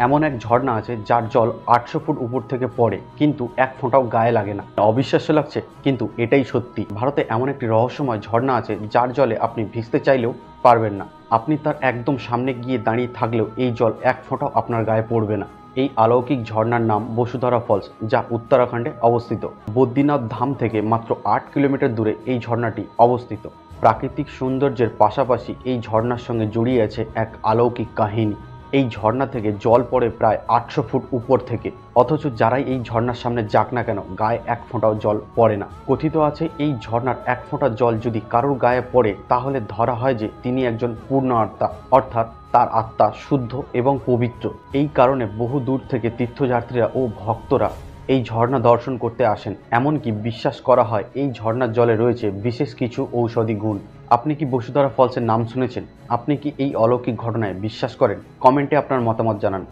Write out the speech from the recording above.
এমন এক ঝর্ণা আছে যার জল ৮০০ ফুট উপর থেকে পড়ে, কিন্তু এক ফোঁটাও গায়ে লাগে না। অবিশ্বাস্য লাগছে, কিন্তু এটাই সত্যি। ভারতে এমন একটি রহস্যময় ঝর্ণা আছে যার জলে আপনি ভিজতে চাইলেও পারবেন না। আপনি তার একদম সামনে গিয়ে দাঁড়িয়ে থাকলেও এই জল এক ফোঁটাও আপনার গায়ে পড়বে না। এই অলৌকিক ঝর্ণার নাম বসুধারা ফলস, যা উত্তরাখণ্ডে অবস্থিত। বদ্রীনাথ ধাম থেকে মাত্র ৮ কিলোমিটার দূরে এই ঝর্ণাটি অবস্থিত। প্রাকৃতিক সৌন্দর্যের পাশাপাশি এই ঝর্ণার সঙ্গে জড়িয়ে আছে এক অলৌকিক কাহিনী। এই ঝর্ণা থেকে জল পড়ে প্রায় ৮০০ ফুট উপর থেকে, অথচ যারাই এই ঝর্ণার সামনে যাক না কেন গায়ে এক ফোঁটাও জল পড়ে না। কথিত আছে এই ঝর্ণার এক ফোঁটা জল যদি কারোর গায়ে পড়ে তাহলে ধরা হয় যে তিনি একজন পূর্ণ আত্মা, অর্থাৎ তার আত্মা শুদ্ধ এবং পবিত্র। এই কারণে বহু দূর থেকে তীর্থযাত্রীরা ও ভক্তরা এই ঝর্ণা দর্শন করতে আসেন। এমনকি বিশ্বাস করা হয় এই ঝর্ণার জলে রয়েছে বিশেষ কিছু ঔষধি গুণ। আপনি কি বসুধারা ফলসের নাম শুনেছেন? আপনি কি এই অলৌকিক ঘটনায় বিশ্বাস করেন? কমেন্টে আপনার মতামত জানান।